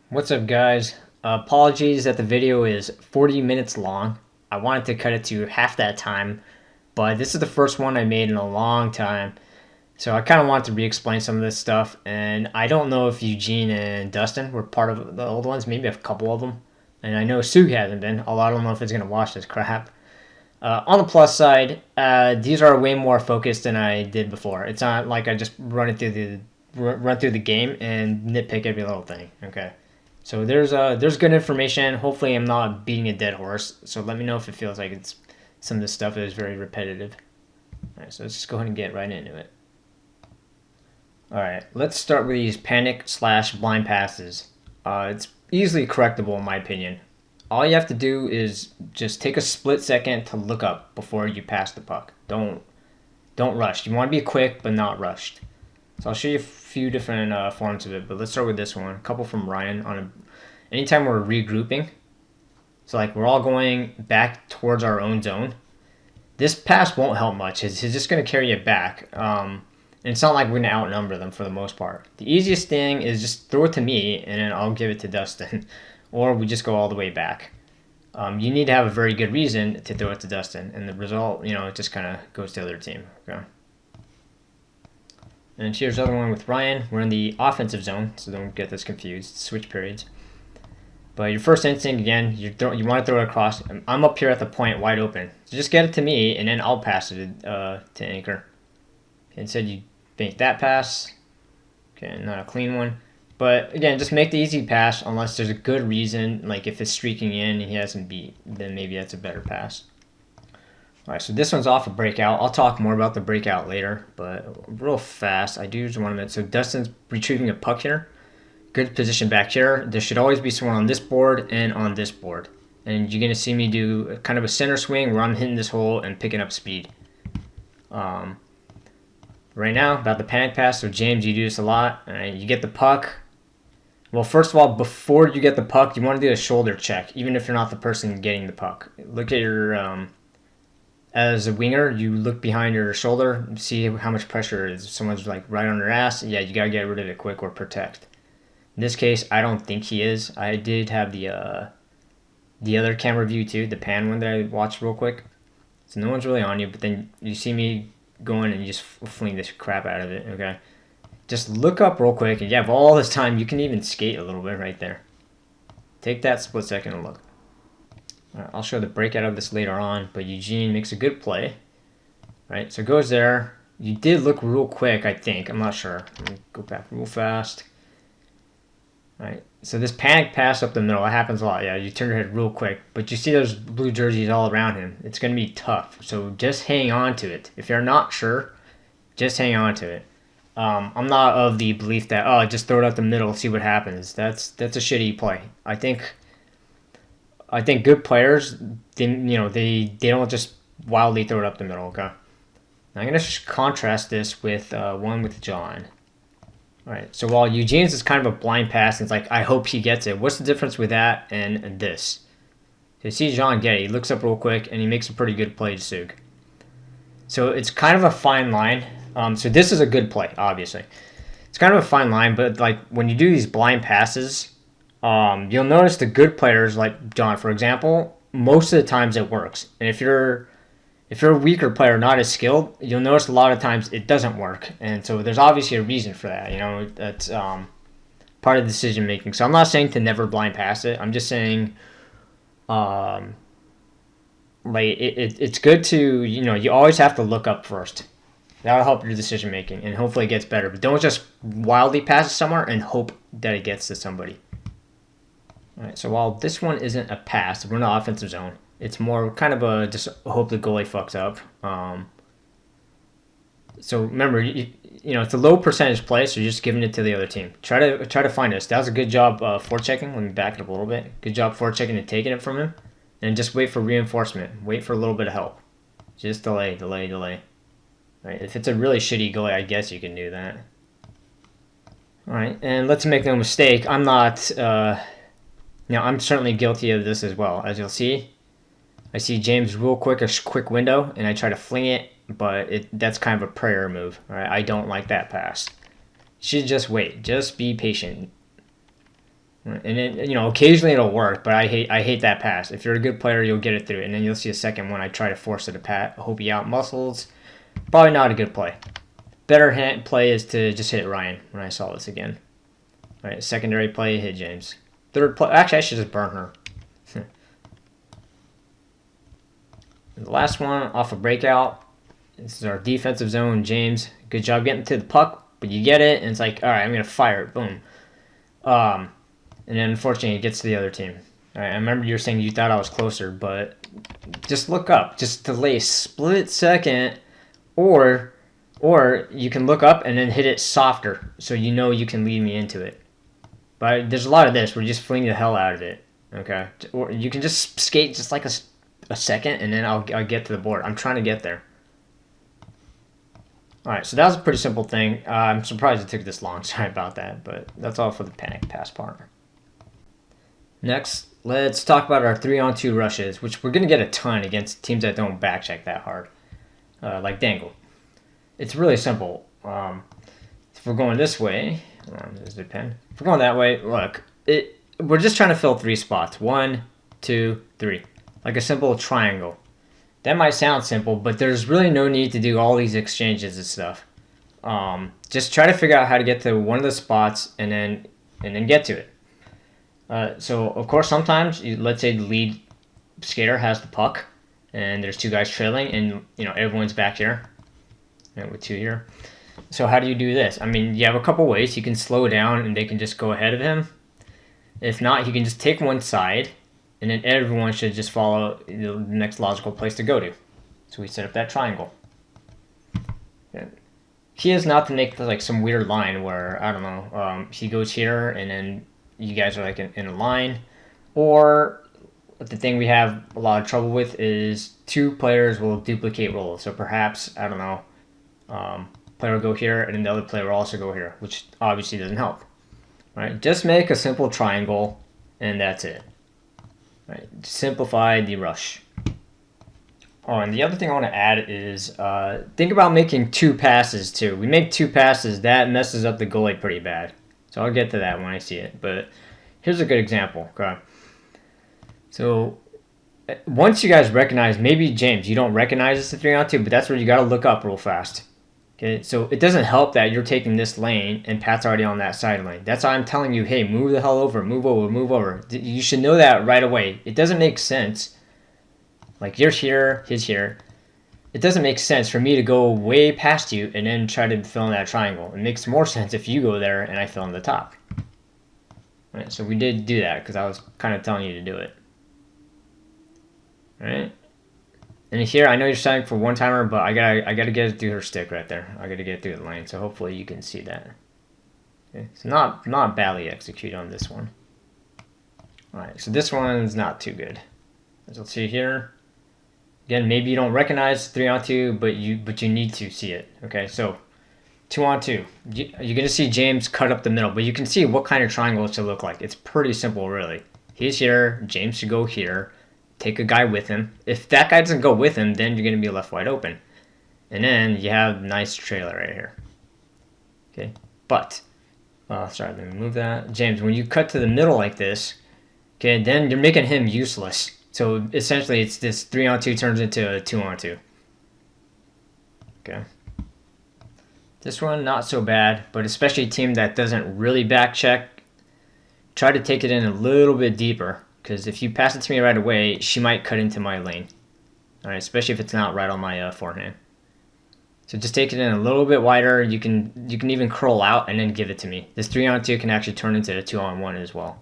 What's up, guys? Apologies that the video is 40 minutes long. I wanted to cut it to half that time, but this is the first one I made in a long time. So I kind of wanted to re-explain some of this stuff, and I don't know if Eugene and Dustin were part of the old ones, maybe a couple of them. And I know Sue hasn't been, although I don't know if it's going to watch this crap. On the plus side, these are way more focused than I did before. It's not like I just run through the game and nitpick every little thing. Okay. So there's good information. Hopefully, I'm not beating a dead horse. So let me know if it feels like it's some of this stuff is very repetitive. All right, so let's just go ahead and get right into it. All right, let's start with these panic/blind passes. It's easily correctable in my opinion. All you have to do is just take a split second to look up before you pass the puck. Don't rush. You want to be quick but not rushed. So I'll show you a few different forms of it, but let's start with this one. A couple from Ryan on anytime we're regrouping. So like we're all going back towards our own zone. This pass won't help much. It's just going to carry it back. And it's not like we're going to outnumber them for the most part. The easiest thing is just throw it to me, and then I'll give it to Dustin. Or we just go all the way back. You need to have a very good reason to throw it to Dustin, and the result, it just kind of goes to the other team. Okay. And here's the other one with Ryan. We're in the offensive zone, so don't get this confused. Switch periods. But your first instinct, again, you want to throw it across. I'm up here at the point, wide open. So just get it to me, and then I'll pass it to Anchor. Instead, you make that pass. Okay, not a clean one. But again, just make the easy pass unless there's a good reason. Like if it's streaking in and he hasn't beat, then maybe that's a better pass. All right, so this one's off a breakout. I'll talk more about the breakout later, but real fast, I do just want to mention. So Dustin's retrieving a puck here. Good position back here. There should always be someone on this board and on this board. And you're going to see me do kind of a center swing where I'm hitting this hole and picking up speed. Right now, about the panic pass. So James, you do this a lot. You get the puck. Well, first of all, before you get the puck, you want to do a shoulder check, even if you're not the person getting the puck. Look at your... As a winger, you look behind your shoulder, see how much pressure is. If someone's like right on their ass, yeah, you gotta get rid of it quick or protect. In this case, I don't think he is. I did have the other camera view too, the pan one that I watched real quick. So no one's really on you, but then you see me going and you just fling this crap out of it. Okay, just look up real quick, and you have all this time. You can even skate a little bit right there. Take that split second and look. I'll show the breakout of this later on, but Eugene makes a good play. Right, so it goes there. You did look real quick, I think. I'm not sure. Let me go back real fast. Right, so this panic pass up the middle, that happens a lot. Yeah, you turn your head real quick, but you see those blue jerseys all around him. It's going to be tough, so just hang on to it. If you're not sure, just hang on to it. I'm not of the belief that, just throw it up the middle, see what happens. That's a shitty play. I think good players, they don't just wildly throw it up the middle. Okay, now I'm gonna contrast this with one with John. All right, so while Eugene's is kind of a blind pass, and it's like I hope he gets it. What's the difference with that and this? So you see John get it. He looks up real quick and he makes a pretty good play to Sug. So it's kind of a fine line. So this is a good play, obviously. It's kind of a fine line, but like when you do these blind passes. You'll notice the good players, like John, for example, most of the times it works. And if you're a weaker player, not as skilled, you'll notice a lot of times it doesn't work. And so there's obviously a reason for that. That's part of the decision making. So I'm not saying to never blind pass it. I'm just saying, it's good to you always have to look up first. That'll help your decision making, and hopefully it gets better. But don't just wildly pass it somewhere and hope that it gets to somebody. All right, so while this one isn't a pass, we're in the offensive zone. It's more kind of a just hope the goalie fucks up. So remember, it's a low percentage play, so you're just giving it to the other team. Try to find us. That was a good job forechecking. Let me back it up a little bit. Good job forechecking and taking it from him, and just wait for reinforcement. Wait for a little bit of help. Just delay. Right? If it's a really shitty goalie, I guess you can do that. All right, and let's make no mistake. I'm not. I'm certainly guilty of this as well. As you'll see, I see James real quick, a quick window, and I try to fling it, but that's kind of a prayer move. All right? I don't like that pass. You should just wait. Just be patient. And then, you know, occasionally it'll work, but I hate that pass. If you're a good player, you'll get it through, and then you'll see a second one. I try to force it to pat, hope he out muscles. Probably not a good play. Better play is to just hit Ryan when I saw this again. All right, secondary play, hit James. Third play, actually, I should just burn her. The last one off a breakout. This is our defensive zone, James. Good job getting to the puck, but you get it, and it's like, all right, I'm gonna fire it. Boom. And then unfortunately, it gets to the other team. All right, I remember you were saying you thought I was closer, but just look up. Just delay split second, or you can look up and then hit it softer, so you know you can lead me into it. But there's a lot of this. We're just fling the hell out of it. Okay, or you can just skate just like a second, and then I'll get to the board. I'm trying to get there. All right, so that was a pretty simple thing. I'm surprised it took this long. Sorry about that, but that's all for the panic pass part. Next, let's talk about our 3-on-2 rushes, which we're going to get a ton against teams that don't backcheck that hard, like Dangle. It's really simple. If we're going this way, there's the pen. If we're going that way, look, we're just trying to fill 3 spots. 1, 2, 3. Like a simple triangle. That might sound simple, but there's really no need to do all these exchanges and stuff. Just try to figure out how to get to one of the spots and then get to it. So of course sometimes let's say the lead skater has the puck and there's 2 guys trailing and you know everyone's back here with 2 here. So how do you do this? I mean, you have a couple ways. You can slow down and they can just go ahead of him. If not, you can just take one side and then everyone should just follow the next logical place to go to. So we set up that triangle. Key is not to make like some weird line where, I don't know, he goes here and then you guys are like in a line. Or the thing we have a lot of trouble with is 2 players will duplicate roles. So perhaps, I don't know, player will go here and then the other player will also go here, which obviously doesn't help. Right? Just make a simple triangle and that's it. Right? Simplify the rush. Oh, and the other thing I want to add is think about making 2 passes too. We make 2 passes, that messes up the goalie pretty bad. So I'll get to that when I see it. But here's a good example. Okay. So once you guys recognize, maybe James, you don't recognize it's a 3-on-2, but that's where you got to look up real fast. Okay. So it doesn't help that you're taking this lane and Pat's already on that side lane. That's why I'm telling you, hey, move the hell over, move over, move over. You should know that right away. It doesn't make sense. Like you're here, he's here. It doesn't make sense for me to go way past you and then try to fill in that triangle. It makes more sense if you go there and I fill in the top. Right, so we did do that because I was kind of telling you to do it. Right? And here, I know you're signing for one timer, but I gotta get it through her stick right there. I gotta get it through the lane, so hopefully you can see that. Okay, so not badly executed on this one. All right, so this one's not too good. As you'll see here. Again, maybe you don't recognize 3-on-2, but you need to see it. Okay, so 2-on-2. You're gonna see James cut up the middle, but you can see what kind of triangle it should look like. It's pretty simple, really. He's here. James should go here. Take a guy with him. If that guy doesn't go with him, then you're gonna be left wide open. And then you have a nice trailer right here. Okay, but sorry, let me move that. James, when you cut to the middle like this, okay, then you're making him useless. So essentially, it's this 3-on-2 turns into a 2-on-2. Okay. This one, not so bad, but especially a team that doesn't really back check, try to take it in a little bit deeper, because if you pass it to me right away, she might cut into my lane. All right, especially if it's not right on my forehand. So just take it in a little bit wider. You can even curl out and then give it to me. This 3-on-2 can actually turn into a 2-on-1 as well.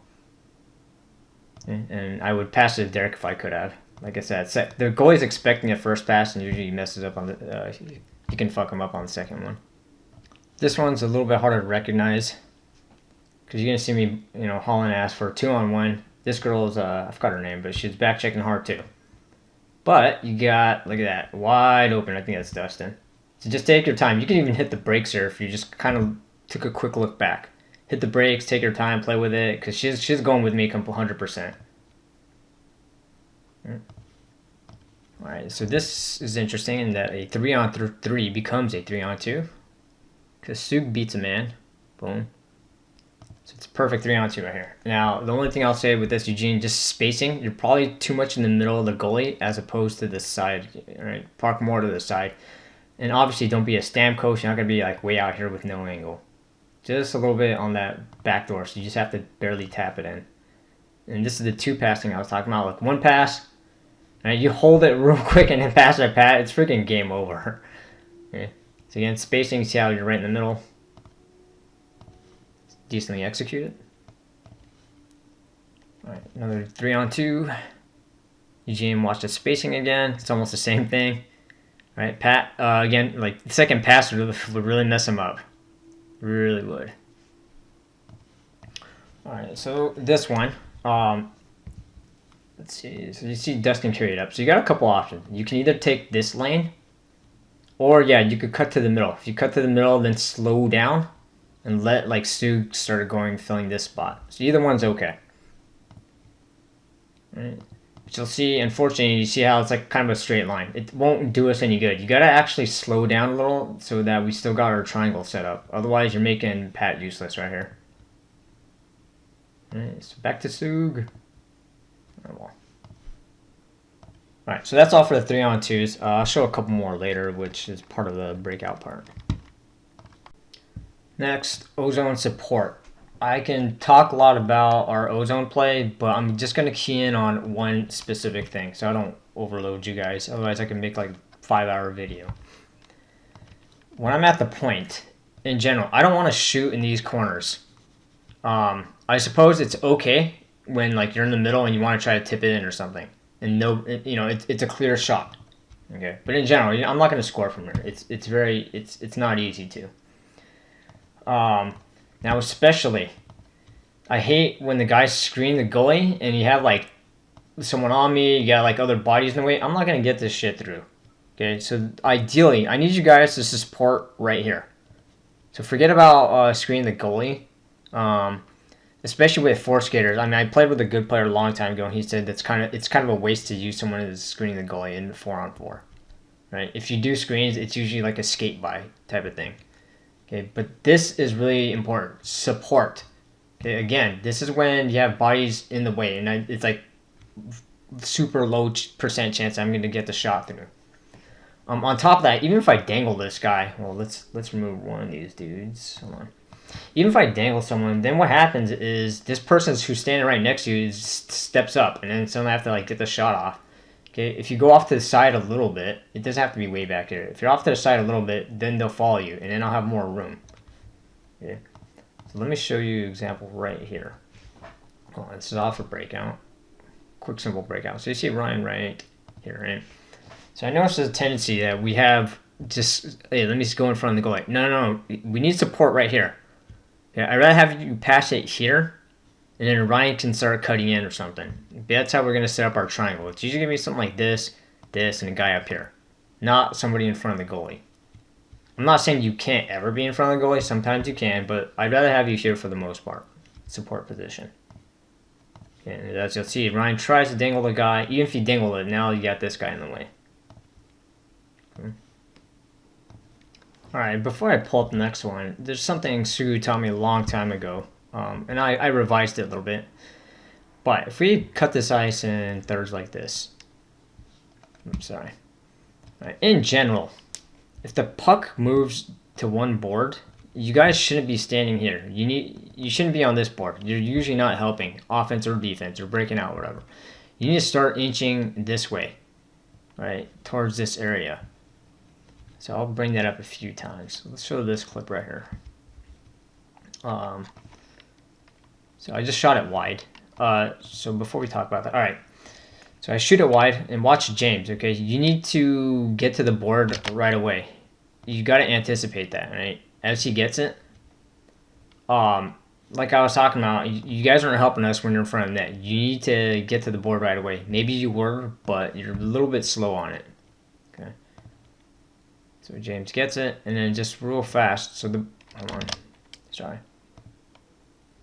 And I would pass it to Derek if I could have. Like I said, the goalie's expecting a first pass and usually messes up on the. You can fuck him up on the second one. This one's a little bit harder to recognize because you're gonna see me, hauling ass for a 2-on-1. This girl's I forgot her name, but she's back checking hard too. But you got, look at that, wide open. I think that's Dustin. So just take your time. You can even hit the brakes here if you just kind of took a quick look back. Hit the brakes, take your time, play with it, because she's going with me 100%. Alright, so this is interesting in that a 3-on-3 becomes a 3-on-2. Because Sug beats a man. Boom. So it's a perfect 3-on-2 right here. Now, the only thing I'll say with this, Eugene, just spacing. You're probably too much in the middle of the goalie as opposed to the side. All right, park more to the side. And obviously, don't be a Stamkos. You're not going to be like way out here with no angle. Just a little bit on that back door, so you just have to barely tap it in. And this is the 2 passing I was talking about. Like 1 pass, right? You hold it real quick and then pass it pat. It's freaking game over. Okay. So again, spacing. See how you're right in the middle. Decently executed. All right, another 3-on-2. Eugene, watch the spacing again. It's almost the same thing. All right, Pat. Again, like the second pass would really mess him up. Really would. All right, so this one. Let's see. So you see Dustin carry it up. So you got a couple options. You can either take this lane, or yeah, you could cut to the middle. If you cut to the middle, then slow down and let like Sug start going filling this spot. So either one's okay. All right. But you'll see, unfortunately, you see how it's like kind of a straight line. It won't do us any good. You gotta actually slow down a little so that we still got our triangle set up. Otherwise, you're making Pat useless right here. All right, so back to Sug. Oh, well. Alright, so that's all for the 3-on-2s. I'll show a couple more later, which is part of the breakout part. Next, ozone support. I can talk a lot about our ozone play, but I'm just going to key in on one specific thing so I don't overload you guys. Otherwise, I can make like a 5-hour video. When I'm at the point, in general, I don't want to shoot in these corners. I suppose it's okay when like you're in the middle and you want to try to tip it in or something, and it's a clear shot. Okay, but in general, I'm not going to score from here. It's not easy to. Now especially, I hate when the guys screen the goalie and you have like someone on me, you got like other bodies in the way. I'm not going to get this shit through. Okay, so ideally, I need you guys to support right here. So forget about screening the goalie. Especially with four skaters. I mean, I played with a good player a long time ago, and he said it's kind of a waste to use someone who's screening the goalie in 4-on-4. Right? If you do screens, it's usually like a skate by type of thing. Okay, but this is really important. Support. Okay, again, this is when you have bodies in the way, and it's like super low percent chance I'm going to get the shot through. On top of that, even if I dangle this guy, well, let's remove one of these dudes. Hold on. Even if I dangle someone, then what happens is this person who's standing right next to you steps up, and then suddenly I have to like get the shot off. Okay, if you go off to the side a little bit, it doesn't have to be way back here. If you're off to the side a little bit, then they'll follow you, and then I'll have more room. Okay, so let me show you an example right here. Oh, this is off a breakout. Quick, simple breakout. So you see Ryan right here, right? So I noticed there's a tendency that we have just, hey, let me just go in front of the goalie. No, we need support right here. Yeah, I'd rather have you pass it here, and then Ryan can start cutting in or something. That's how we're going to set up our triangle. It's usually going to be something like this, and a guy up here. Not somebody in front of the goalie. I'm not saying you can't ever be in front of the goalie. Sometimes you can, but I'd rather have you here for the most part. Support position. And as you'll see, Ryan tries to dangle the guy. Even if you dangle it, now you got this guy in the way. Alright, before I pull up the next one, there's something Sue taught me a long time ago, and I revised it a little bit. But if we cut this ice in thirds like this, in general, if the puck moves to one board, you guys shouldn't be standing here. You shouldn't be on this board. You're usually not helping, offense or defense, or breaking out, whatever. You need to start inching this way, right, towards this area. So I'll bring that up a few times. Let's show this clip right here. So I just shot it wide. So before we talk about that, all right. So I shoot it wide and watch James. Okay, you need to get to the board right away. You got to anticipate that, right? As he gets it. Like I was talking about, you guys aren't helping us when you're in front of the net. You need to get to the board right away. Maybe you were, but you're a little bit slow on it. Okay. So James gets it, and then just real fast. So hold on, sorry.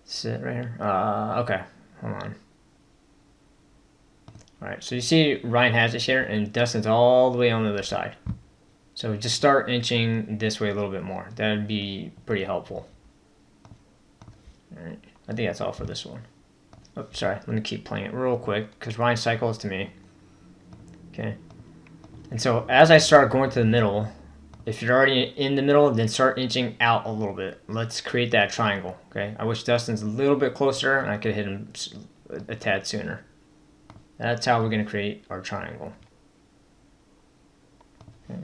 Sit right here. Okay, hold on. All right, so you see Ryan has it here, and Dustin's all the way on the other side. So just start inching this way a little bit more. That would be pretty helpful. All right. I think that's all for this one. Oh, sorry. Let me keep playing it real quick because Ryan cycles to me. Okay. And so as I start going to the middle, if you're already in the middle, then start inching out a little bit. Let's create that triangle. Okay. I wish Dustin's a little bit closer and I could hit him a tad sooner. That's how we're going to create our triangle. Okay.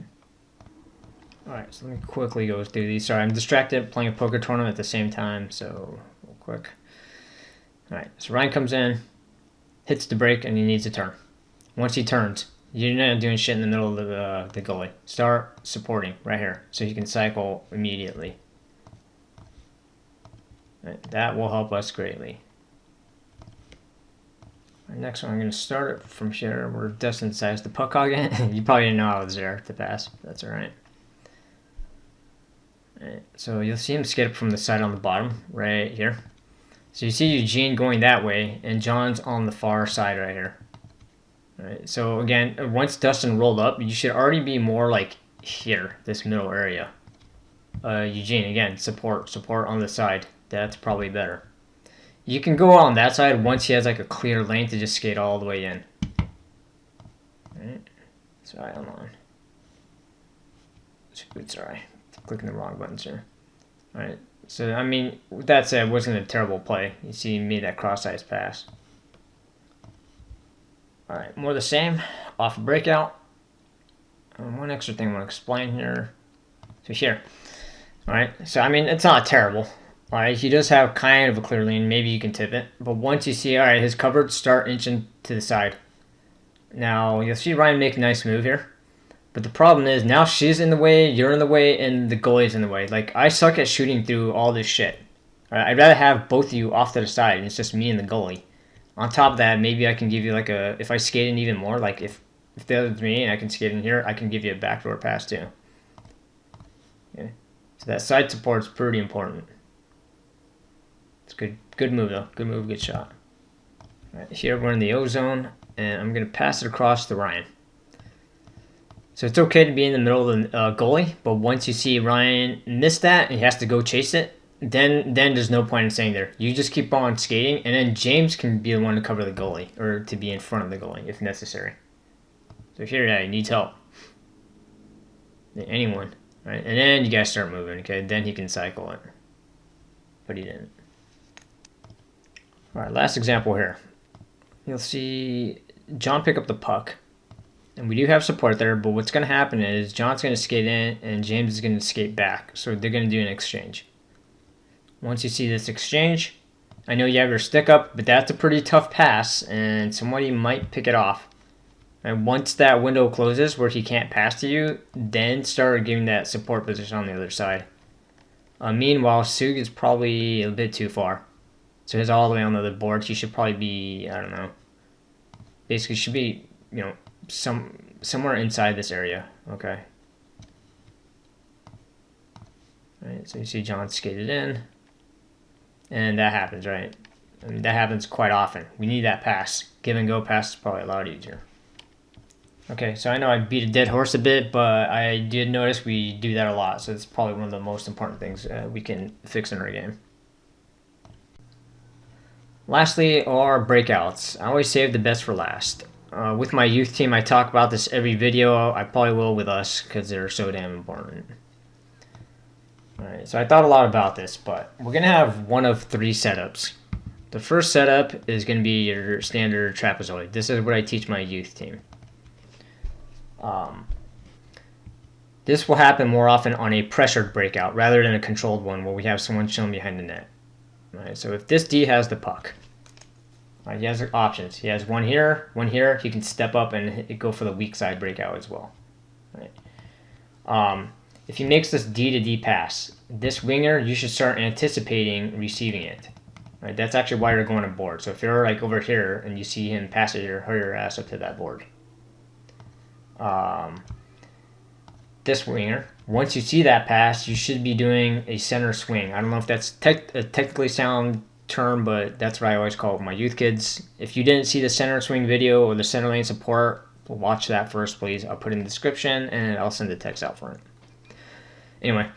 Alright, so let me quickly go through these. Sorry, I'm distracted playing a poker tournament at the same time, so real quick. Alright, so Ryan comes in, hits the brake, and he needs to turn. Once he turns, you're not doing shit in the middle of the gully. Start supporting right here, so he can cycle immediately. Right, that will help us greatly. Right, next one, I'm going to start it from here where Dustin decides to puck hog it. You probably didn't know I was there to pass. That's alright. Right, so you'll see him skid up from the side on the bottom, right here. So you see Eugene going that way, and John's on the far side right here. Right, so again, once Dustin rolled up, you should already be more like here, this middle area. Eugene, again, support on the side. That's probably better. You can go on that side once he has like a clear lane to just skate all the way in. Right, sorry, hold on. Sorry. Clicking the wrong buttons here. Alright, so I mean, with that said, it wasn't a terrible play. You see, he made that cross-ice pass. Alright, more of the same. Off a breakout. One extra thing I want to explain here. So here. Alright, so I mean, it's not terrible. Alright, he does have kind of a clear lane. Maybe you can tip it. But once you see, alright, his coverage start inching to the side. Now, you'll see Ryan make a nice move here. But the problem is, now she's in the way, you're in the way, and the goalie's in the way. Like, I suck at shooting through all this shit. Right? I'd rather have both of you off to the side, and it's just me and the goalie. On top of that, maybe I can give you like a... If I skate in even more, like if the other's me and I can skate in here, I can give you a backdoor pass too. Okay. So that side support is pretty important. It's good move though. Good move, good shot. All right, here we're in the O zone, and I'm going to pass it across to Ryan. So it's okay to be in the middle of the goalie, but once you see Ryan miss that and he has to go chase it, then there's no point in staying there. You just keep on skating, and then James can be the one to cover the goalie, or to be in front of the goalie if necessary. So here, he needs help. Anyone, right? And then you guys start moving, okay? Then he can cycle it. But he didn't. All right, last example here. You'll see John pick up the puck. And we do have support there, but what's going to happen is John's going to skate in and James is going to skate back. So they're going to do an exchange. Once you see this exchange, I know you have your stick up, but that's a pretty tough pass, and somebody might pick it off. And once that window closes where he can't pass to you, then start giving that support position on the other side. Meanwhile, Sug is probably a bit too far. So he's all the way on the other board. He should probably be, I don't know. Basically, should be, you know, somewhere inside this area. Okay. Right, so you see John skated in. And that happens, right? I mean, that happens quite often. We need that pass. Give and go pass is probably a lot easier. Okay, so I know I beat a dead horse a bit, but I did notice we do that a lot. So it's probably one of the most important things we can fix in our game. Lastly, are breakouts. I always save the best for last. With my youth team, I talk about this every video. I probably will with us because they're so damn important. Alright, so I thought a lot about this, but we're going to have one of three setups. The first setup is going to be your standard trapezoid. This is what I teach my youth team. This will happen more often on a pressured breakout rather than a controlled one where we have someone chilling behind the net. Alright, so if this D has the puck, he has options. He has one here, he can step up and go for the weak side breakout as well. Right. If he makes this D to D pass, this winger, you should start anticipating receiving it. Right, that's actually why you're going to board. So if you're like over here and you see him pass it here, hurry your ass up to that board. This winger, once you see that pass, you should be doing a center swing. I don't know if that's a technically sound term, but that's what I always call it with my youth kids. If you didn't see the center swing video or the center lane support, watch that first, please. I'll put it in the description and I'll send the text out for it. Anyway,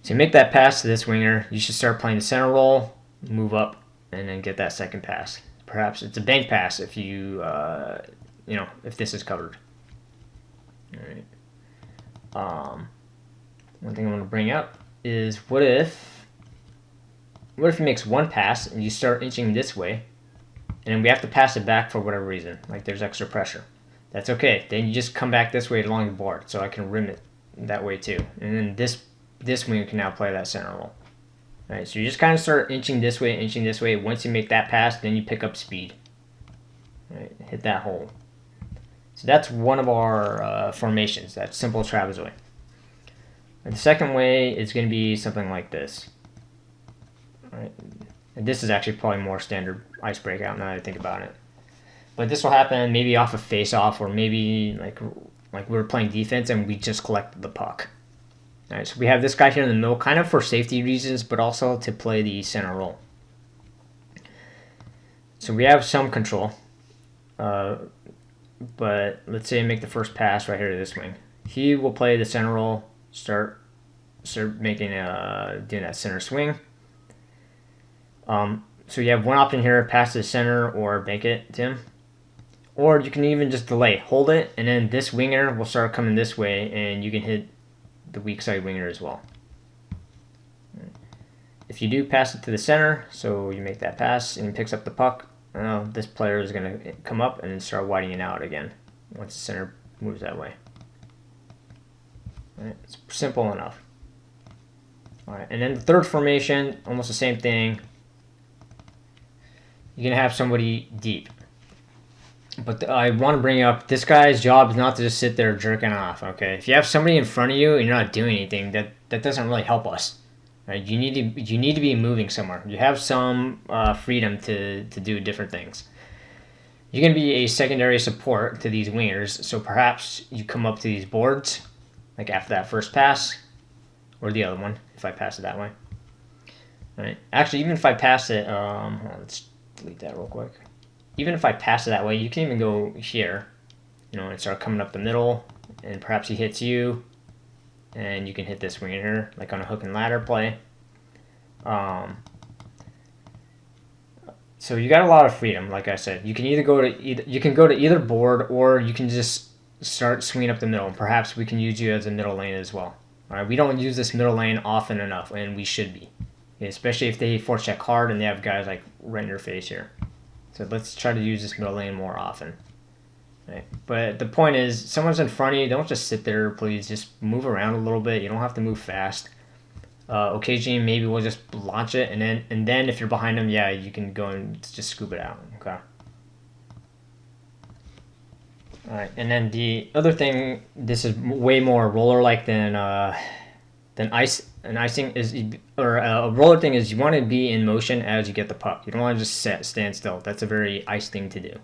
to make that pass to this winger, you should start playing the center roll. move up and then get that second pass. Perhaps it's a bank pass if you, if this is covered. All right. One thing I want to bring up is what if he makes one pass and you start inching this way, and we have to pass it back for whatever reason, like there's extra pressure. That's okay. Then you just come back this way along the board, so I can rim it that way too. And then this winger can now play that center role. All right, so you just kind of start inching this way, inching this way. Once you make that pass, then you pick up speed. All right, hit that hole. So that's one of our formations, that simple trapezoid. And the second way is going to be something like this. All right, and this is actually probably more standard ice breakout now that I think about it. But this will happen maybe off a face-off, or maybe like we're playing defense and we just collected the puck. All right, so we have this guy here in the middle, kind of for safety reasons, but also to play the center role. So we have some control. But let's say I make the first pass right here to this wing. He will play the center role, start making doing that center swing. So you have one option here: pass to the center or bank it to him. Or you can even just delay, hold it, and then this winger will start coming this way, and you can hit the weak side winger as well. If you do pass it to the center, so you make that pass and he picks up the puck, this player is going to come up and then start widening out again once the center moves that way. All right, it's simple enough. All right, and then the third formation, almost the same thing. You're going to have somebody deep. But I want to bring up, this guy's job is not to just sit there jerking off, okay? If you have somebody in front of you and you're not doing anything, that doesn't really help us. Right? You need to be moving somewhere. You have some freedom to do different things. You're going to be a secondary support to these wingers, so perhaps you come up to these boards, like after that first pass, or the other one, if I pass it that way. All right. Actually, even if I pass it, let's delete that real quick. Even if I pass it that way, you can even go here, and start coming up the middle, and perhaps he hits you, and you can hit this winger here, like on a hook and ladder play. So you got a lot of freedom, like I said. You can either go to either board, or you can just start swinging up the middle. And perhaps we can use you as a middle lane as well. All right, we don't use this middle lane often enough, and we should be, especially if they forecheck hard and they have guys like right in your face here. So let's try to use this middle lane more often. Right. But the point is, someone's in front of you, don't just sit there, please. Just move around a little bit. You don't have to move fast. Occasionally, maybe we'll just launch it, and then if you're behind them, yeah, you can go and just scoop it out. Okay. All right, and then the other thing, this is way more roller-like than ice. An icing is, or a roller thing is, you want to be in motion as you get the puck. You don't want to just stand still. That's a very ice thing to do.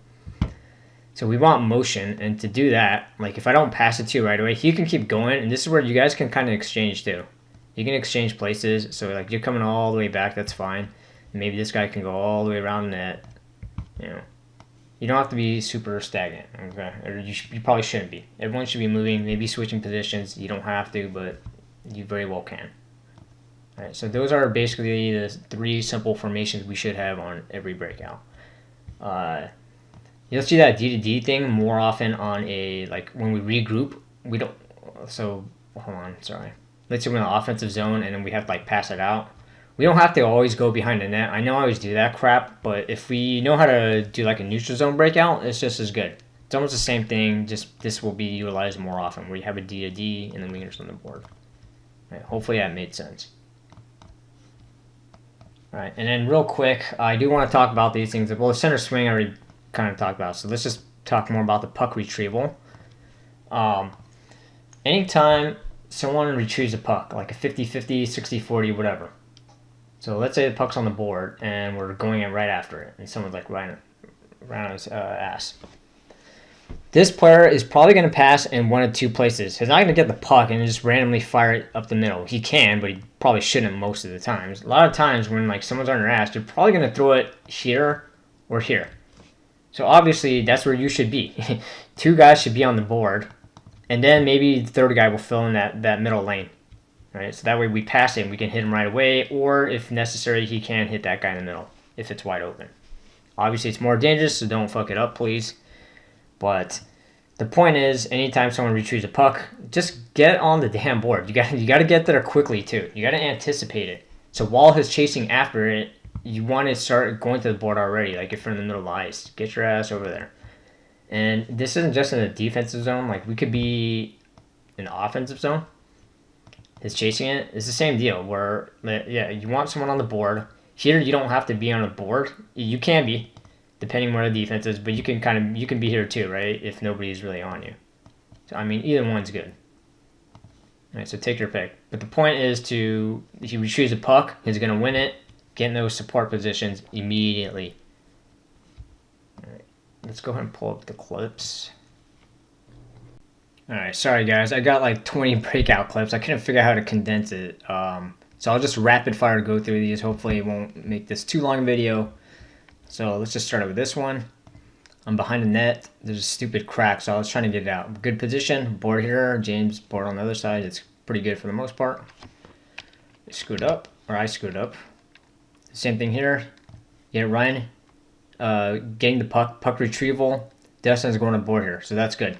So we want motion, and to do that, like if I don't pass it to you right away, he can keep going, and this is where you guys can kind of exchange too. You can exchange places, so like you're coming all the way back, that's fine. And maybe this guy can go all the way around the net. You don't have to be super stagnant, okay? Or you probably shouldn't be. Everyone should be moving, maybe switching positions. You don't have to, but you very well can. All right, so those are basically the 3 simple formations we should have on every breakout. You'll see that D-to-D thing more often on when we regroup. We don't. So hold on, sorry. Let's say we're in the offensive zone and then we have to pass it out. We don't have to always go behind the net. I know I always do that crap, but if we know how to do a neutral zone breakout, it's just as good. It's almost the same thing. Just this will be utilized more often, where you have a D-to-D and then wingers on the board. Right, hopefully that made sense. All right, and then real quick, I do want to talk about these things. Well, the center swing I already kind of talked about, so let's just talk more about the puck retrieval. Anytime someone retrieves a puck, like a 50-50, 60-40, whatever. So let's say the puck's on the board and we're going in right after it, and someone's right around his ass. This player is probably going to pass in one of 2 places. He's not going to get the puck and just randomly fire it up the middle. He can, but he probably shouldn't most of the times. A lot of times when someone's on your ass, you're probably going to throw it here or here. So obviously that's where you should be. 2 guys should be on the board, and then maybe the third guy will fill in that middle lane. Right, so that way we pass him, we can hit him right away, or if necessary, he can hit that guy in the middle if it's wide open. Obviously, it's more dangerous, so don't fuck it up, please. But the point is, anytime someone retrieves a puck, just get on the damn board. You got to get there quickly too. You got to anticipate it. So while he's chasing after it, you want to start going to the board already. Like if you're in the middle of the ice, get your ass over there. And this isn't just in the defensive zone. Like we could be in the offensive zone. Is chasing it. It's the same deal where, yeah, you want someone on the board. Here, you don't have to be on the board. You can be, depending where the defense is, but you can be here too, right? If nobody's really on you. So I mean, either one's good. All right, so take your pick. But the point is to, if you choose a puck, he's gonna win it. Get in those support positions immediately. All right, let's go ahead and pull up the clips. Alright, sorry guys, I got like 20 breakout clips. I couldn't figure out how to condense it. So I'll just rapid fire go through these. Hopefully it won't make this too long a video. So let's just start out with this one. I'm behind the net. There's a stupid crack, so I was trying to get it out. Good position, board here, James board on the other side. It's pretty good for the most part. I screwed up. Same thing here. Yeah, Ryan getting the puck retrieval. Dustin's going to board here, so that's good.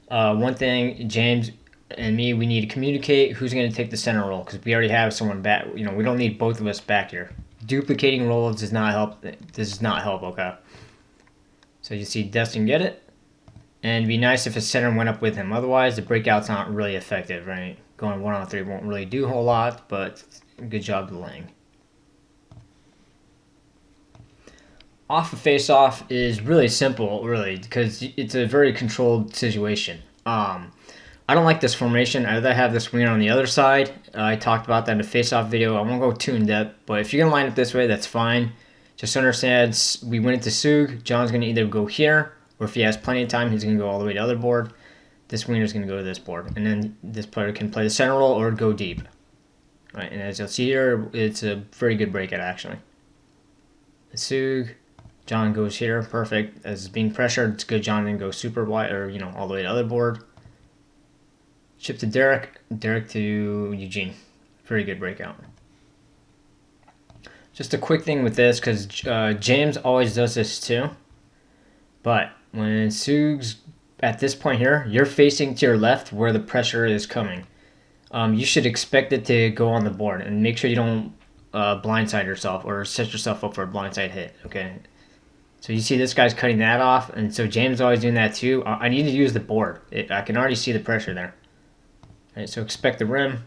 One thing, James and me, we need to communicate who's going to take the center role because we already have someone back. You know, we don't need both of us back here. Duplicating roles does not help. This does not help, okay? So you see Dustin get it. And it'd be nice if a center went up with him. Otherwise, the breakout's not really effective, right? Going 1-on-3 won't really do a whole lot, but good job delaying. Off of face-off is really simple, really, because it's a very controlled situation. I don't like this formation. I'd rather have this winger on the other side. I talked about that in the face-off video. I won't go too in-depth, but if you're going to line up this way, that's fine. Just understand, we went into Sug. John's going to either go here, or if he has plenty of time, he's going to go all the way to the other board. This winger's going to go to this board, and then this player can play the center role or go deep. All right, and as you'll see here, it's a very good breakout, actually. Sug. John goes here, perfect. As being pressured, it's good. John then goes super wide, or all the way to the other board. Chip to Derek. Derek to Eugene. Very good breakout. Just a quick thing with this, because James always does this too. But when Sug's at this point here, you're facing to your left where the pressure is coming. You should expect it to go on the board, and make sure you don't blindside yourself or set yourself up for a blindside hit. Okay. So you see this guy's cutting that off, and so James is always doing that too. I need to use the board. I can already see the pressure there. All right, so expect the rim.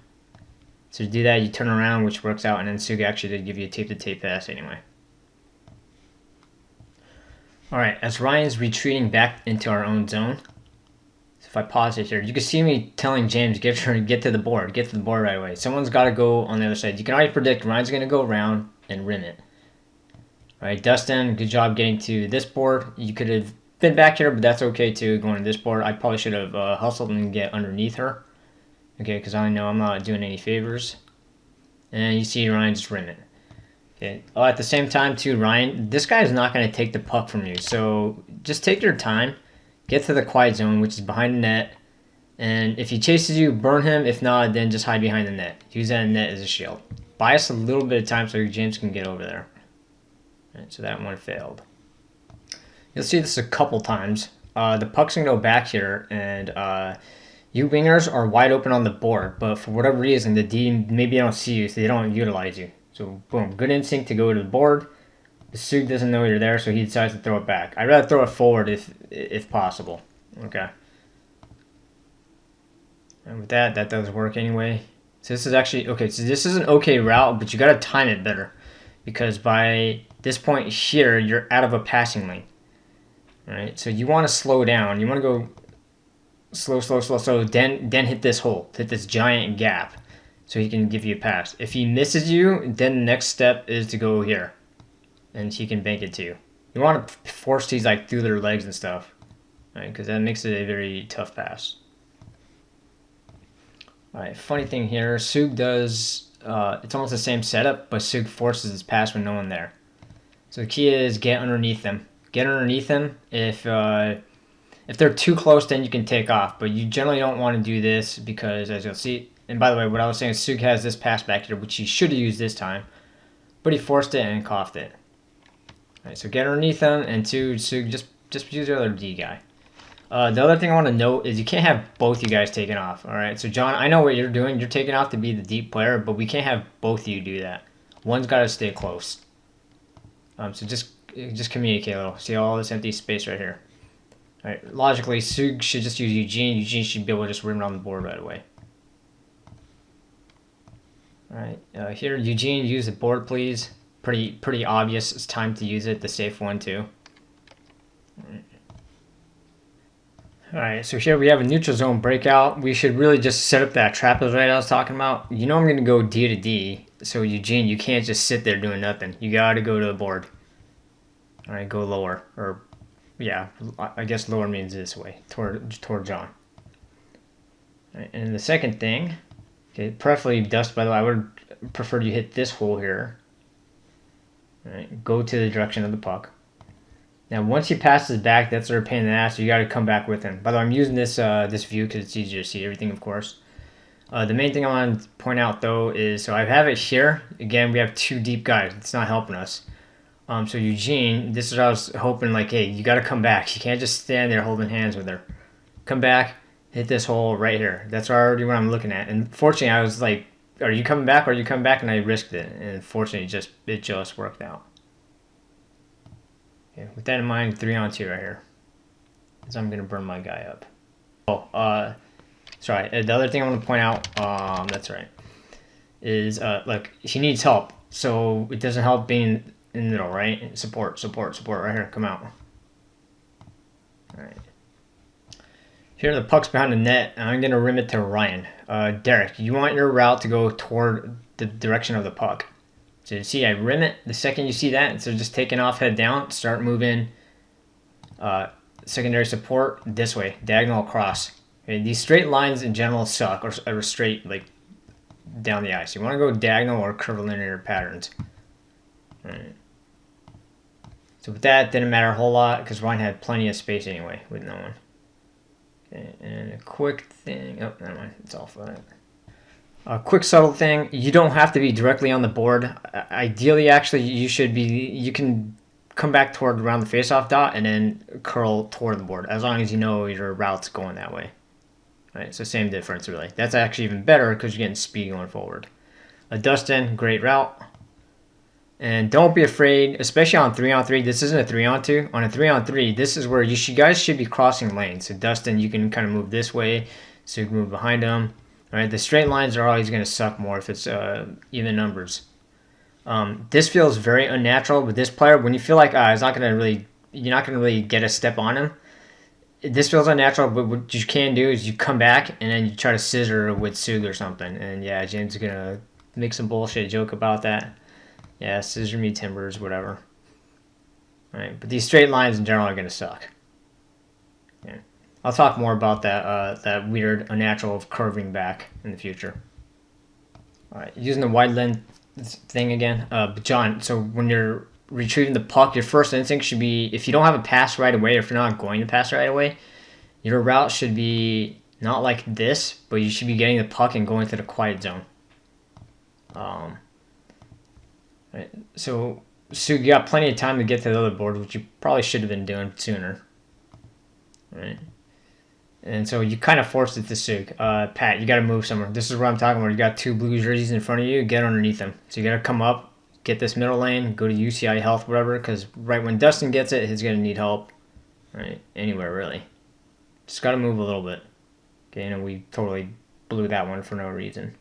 So to do that, you turn around, which works out, and then Suga actually did give you a tape-to-tape pass anyway. All right, as Ryan's retreating back into our own zone, so if I pause it here, you can see me telling James, get to the board right away. Someone's got to go on the other side. You can already predict Ryan's going to go around and rim it. All right, Dustin, good job getting to this board. You could have been back here, but that's okay too, going to this board. I probably should have hustled and get underneath her. Okay, because I know I'm not doing any favors. And you see Ryan just rim it. Okay. Oh, at the same time too, Ryan, this guy is not going to take the puck from you. So just take your time. Get to the quiet zone, which is behind the net. And if he chases you, burn him. If not, then just hide behind the net. Use that net as a shield. Buy us a little bit of time so James can get over there. Right, so that one failed. You'll see this a couple times. The puck's going to go back here, and you wingers are wide open on the board, but for whatever reason, the D maybe don't see you, so they don't utilize you. So, boom, good instinct to go to the board. The Sug doesn't know you're there, so he decides to throw it back. I'd rather throw it forward if possible. Okay. And with that does work anyway. So this is actually, okay, so this is an okay route, but you got to time it better. Because by this point here, you're out of a passing lane. Right? So you want to slow down. You want to go slow, then hit this hole. Hit this giant gap. So he can give you a pass. If he misses you, then the next step is to go here. And he can bank it to you. You want to force these like through their legs and stuff. Right? Because that makes it a very tough pass. Alright, funny thing here, Sug does, it's almost the same setup, but Sug forces his pass when no one there. So the key is get underneath them. Get underneath them. If they're too close, then you can take off, but you generally don't want to do this because, as you'll see, And by the way, what I was saying is Sug has this pass back here, which he should have used this time, but he forced it and coughed it. All right, so get underneath him, and two, Sug, just use the other D guy. The other thing I want to note is you can't have both you guys taking off. All right, so John, I know what you're doing. You're taking off to be the deep player, but we can't have both of you do that. One's got to stay close. So just communicate a little. See all this empty space right here. All right, logically, Sug should just use Eugene. Eugene should be able to just rim around the board right away. All right, here, Eugene, use the board, please. Pretty obvious. It's time to use it. The safe one too. All right, so here we have a neutral zone breakout. We should really just set up that trapezoid I was talking about. You know I'm going to go D to D. So Eugene, you can't just sit there doing nothing. You got to go to the board. All right, go lower. Or, yeah, I guess lower means this way, toward John. All right, and the second thing, okay, preferably dust, by the way, I would prefer you hit this hole here. All right, go to the direction of the puck. Now, once he passes back, that's our pain in the ass. So you got to come back with him. By the way, I'm using this this view because it's easier to see everything, of course. The main thing I want to point out, though, is so I have it here. Again, we have two deep guys. It's not helping us. So Eugene, this is what I was hoping, like, hey, you got to come back. You can't just stand there holding hands with her. Come back, hit this hole right here. That's already what I'm looking at. And fortunately, I was like, are you coming back? Are you coming back? And I risked it. And fortunately, it just worked out. With that in mind, 3-on-2 right here. Because I'm going to burn my guy up. Oh, sorry. The other thing I want to point out, that's right, is, look, he needs help. So it doesn't help being in the middle, right? Support right here. Come out. All right. Here, the puck's behind the net. I'm going to rim it to Ryan. Derek, you want your route to go toward the direction of the puck. So you see, I rim it. The second you see that, so just taking off, head down, start moving secondary support this way, diagonal across. Okay, these straight lines in general suck, or straight, like, down the ice. You want to go diagonal or curvilinear patterns. All right. So with that, it didn't matter a whole lot, because Ryan had plenty of space anyway with no one. Okay, and a quick thing. Oh, never mind. It's all for that. A quick subtle thing, you don't have to be directly on the board. Ideally, actually, you can come back toward around the face-off dot and then curl toward the board, as long as you know your route's going that way. All right, so same difference, really. That's actually even better because you're getting speed going forward. Dustin, great route. And don't be afraid, especially on 3-on-3. This isn't a 3-on-2. On a 3-on-3, this is where you guys should be crossing lanes. So Dustin, you can kind of move this way, so you can move behind him. All right, the straight lines are always going to suck more if it's even numbers. This feels very unnatural with this player. When you feel like you're not going to really get a step on him. This feels unnatural, but what you can do is you come back and then you try to scissor with Sug or something. And yeah, James is going to make some bullshit joke about that. Yeah, scissor me timbers, whatever. All right, but these straight lines in general are going to suck. Yeah. I'll talk more about that weird, unnatural curving back in the future. All right, using the wide lens thing again. But John, so when you're retrieving the puck, your first instinct should be, if you don't have a pass right away, or if you're not going to pass right away, your route should be not like this, but you should be getting the puck and going to the quiet zone. Right, so you got plenty of time to get to the other board, which you probably should have been doing sooner. All right. And so you kind of forced it to Sug. Pat, you got to move somewhere. This is what I'm talking about. You got two blue jerseys in front of you. Get underneath them. So you got to come up, get this middle lane, go to UCI Health, whatever, because right when Dustin gets it, he's going to need help. Right? Anywhere, really. Just got to move a little bit. Okay, and we totally blew that one for no reason.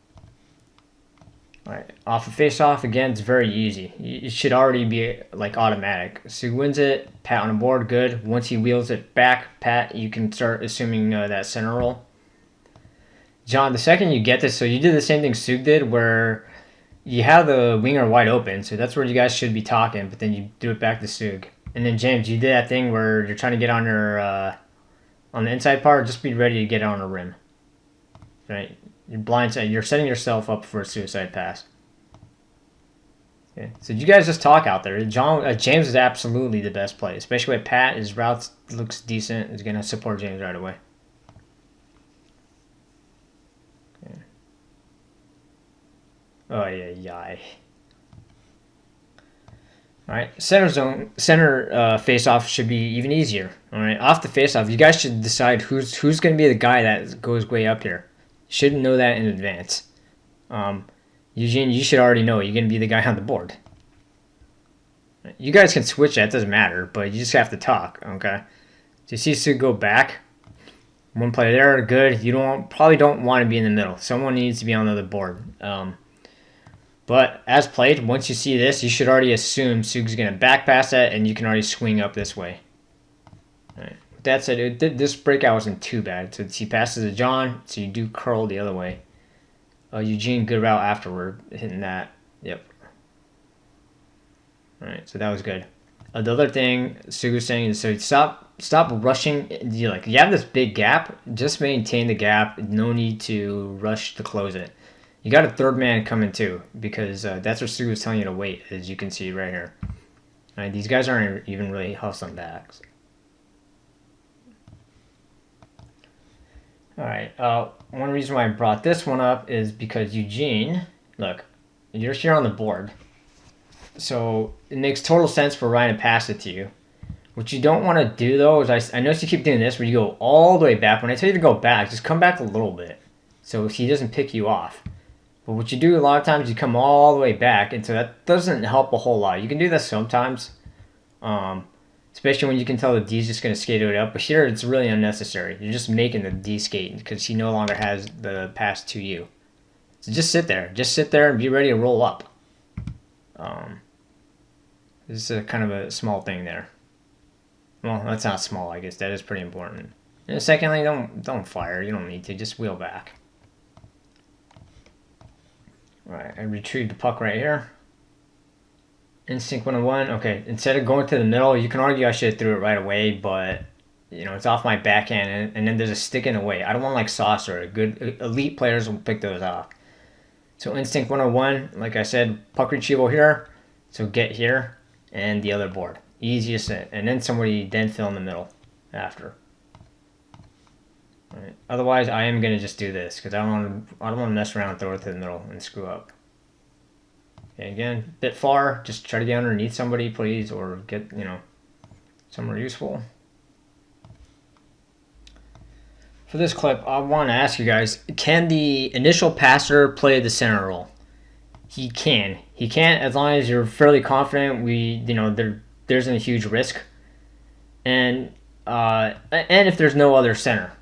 All right, off of face-off, again, it's very easy. It should already be, like, automatic. Sug wins it, Pat on the board, good. Once he wheels it back, Pat, you can start assuming that center role. John, the second you get this, so you did the same thing Sug did, where you have the winger wide open, so that's where you guys should be talking, but then you do it back to Sug. And then, James, you did that thing where you're trying to get on your, on the inside part, just be ready to get on the rim. Right? You're blindside. You're setting yourself up for a suicide pass. Okay, so you guys just talk out there. James is absolutely the best play, especially with Pat. His route looks decent. He's gonna support James right away. Okay. Oh yeah, yeah. All right, center face-off should be even easier. All right, off the face-off, you guys should decide who's going to be the guy that goes way up here. You should know that in advance. Eugene, you should already know you're going to be the guy on the board. You guys can switch that, doesn't matter, but you just have to talk, okay? So you see Sue go back. One player there, good. You probably don't want to be in the middle. Someone needs to be on the other board. But as played, once you see this, you should already assume Sug's going to back pass that, and you can already swing up this way. All right. With that said, this breakout wasn't too bad. So he passes to John, so you do curl the other way. Eugene, good route afterward, hitting that. Yep. All right, so that was good. The other thing Sug was saying is, so stop rushing. You have this big gap. Just maintain the gap. No need to rush to close it. You got a third man coming too, because that's what Sue was telling you to wait, as you can see right here. All right, these guys aren't even really hustling backs. All right, one reason why I brought this one up is because Eugene, look, you're here on the board. So it makes total sense for Ryan to pass it to you. What you don't want to do, though, is I notice you keep doing this where you go all the way back. When I tell you to go back, just come back a little bit so he doesn't pick you off. But what you do a lot of times, you come all the way back, and so that doesn't help a whole lot. You can do that sometimes, especially when you can tell the D's just going to skate it up. But here, it's really unnecessary. You're just making the D skate because he no longer has the pass to you. So just sit there. Just sit there and be ready to roll up. This is kind of a small thing there. Well, that's not small, I guess. That is pretty important. And secondly, don't fire. You don't need to. Just wheel back. Alright, I retrieved the puck right here. Instinct 101. Okay, instead of going to the middle, you can argue I should have threw it right away, but it's off my backhand, and then there's a stick in the way. I don't want like Saucer. Good elite players will pick those off. So Instinct 101, like I said, puck retrieval here. So get here and the other board. Easiest, and then somebody then fill in the middle after. Right. Otherwise, I am gonna just do this because I don't want to mess around, throw it to the middle, and screw up. Okay, again, bit far. Just try to get underneath somebody, please, or get somewhere useful. For this clip, I want to ask you guys: can the initial passer play the center role? He can. He can as long as you're fairly confident. There isn't a huge risk, and if there's no other center.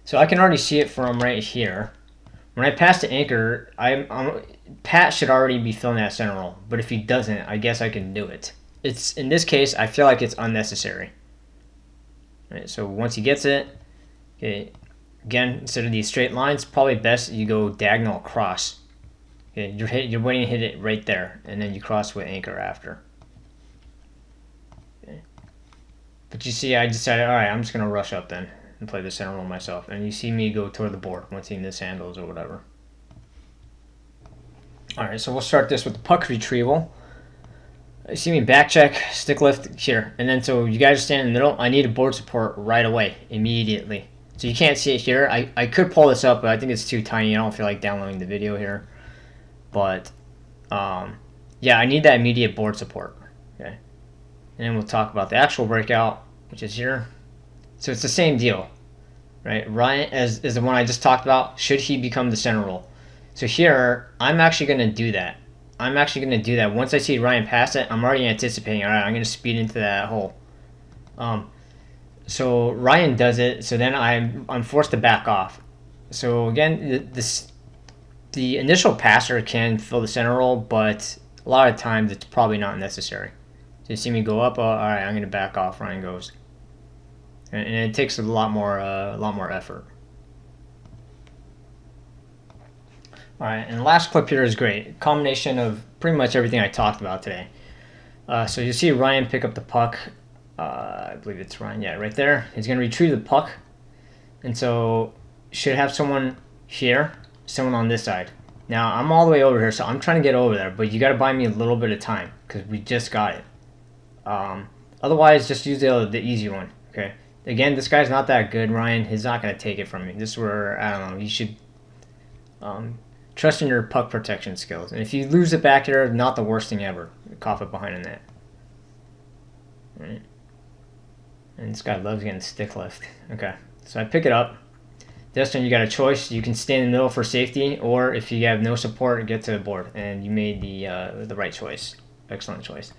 So I can already see it from right here. When I pass to Anchor, Pat should already be filling that center role. But if he doesn't, I guess I can do it. In this case, I feel like it's unnecessary. Right, so once he gets it, okay, again, instead of these straight lines, probably best you go diagonal across. Okay, you're waiting to hit it right there, and then you cross with Anchor after. Okay. But you see, I decided, all right, I'm just gonna rush up then and play the center role myself. And you see me go toward the board once he mishandles or whatever. Alright, so we'll start this with the puck retrieval. You see me back check, stick lift here. And then so you guys stand in the middle. I need a board support right away, immediately. So you can't see it here. I could pull this up, but I think it's too tiny. I don't feel like downloading the video here. But, yeah, I need that immediate board support. Okay. And then we'll talk about the actual breakout, which is here. So it's the same deal, right? Ryan is the one I just talked about. Should he become the center role? So here, I'm actually going to do that. Once I see Ryan pass it, I'm already anticipating, all right, I'm going to speed into that hole. So Ryan does it, so then I'm forced to back off. So again, the initial passer can fill the center role, but a lot of times it's probably not necessary. So you see me go up, all right, I'm going to back off, Ryan goes. And it takes a lot more effort. All right, and the last clip here is great. Combination of pretty much everything I talked about today. So you see Ryan pick up the puck. I believe it's Ryan, yeah, right there. He's going to retrieve the puck. And so should have someone here, someone on this side. Now, I'm all the way over here, so I'm trying to get over there, but you got to buy me a little bit of time because we just got it. Otherwise, just use the easy one, okay? Again, this guy's not that good, Ryan. He's not going to take it from me. This is where, I don't know, you should trust in your puck protection skills. And if you lose it back there, not the worst thing ever. Cough it behind the net. Right. And this guy loves getting stick lift. Okay, so I pick it up. This time you got a choice. You can stay in the middle for safety, or if you have no support, get to the board. And you made the right choice. Excellent choice.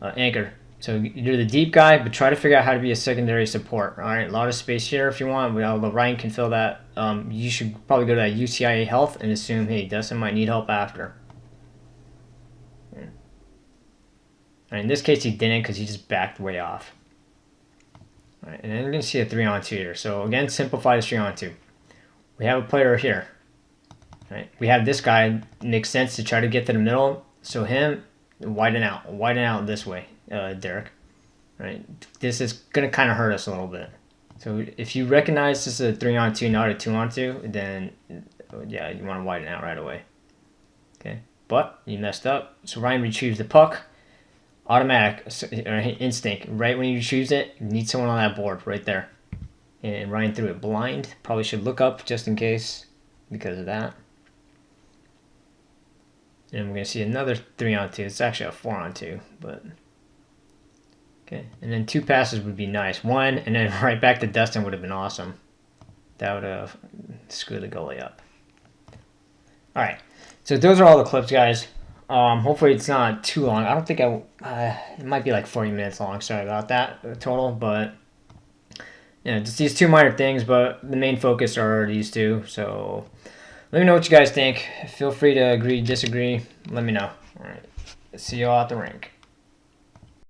Anchor. So you're the deep guy, but try to figure out how to be a secondary support. All right, a lot of space here if you want. But Ryan can fill that. You should probably go to that UCIA health and assume, hey, Dustin might need help after. Right, in this case, he didn't because he just backed way off. All right, and then we're going to see a 3-on-2 here. So again, simplify this 3-on-2. We have a player here. Right, we have this guy. It makes sense to try to get to the middle. So him, widen out this way, Derek. Right, this is going to kind of hurt us a little bit. So if you recognize this is a 3-on-2, not a 2-on-2, then yeah, you want to widen out right away. Okay, but you messed up. So Ryan retrieves the puck. Automatic, instinct. Right when you choose it, you need someone on that board right there. And Ryan threw it blind. Probably should look up just in case because of that. And we're going to see another 3-on-2. It's actually a 4-on-2, but okay. And then 2 passes would be nice. 1, and then right back to Dustin would have been awesome. That would have screwed the goalie up. All right. So those are all the clips, guys. Hopefully it's not too long. I don't think it might be like 40 minutes long. Sorry about that total, but yeah, just these 2 minor things, but the main focus are these 2. So let me know what you guys think. Feel free to agree, disagree. Let me know. All right. See you all at the rink.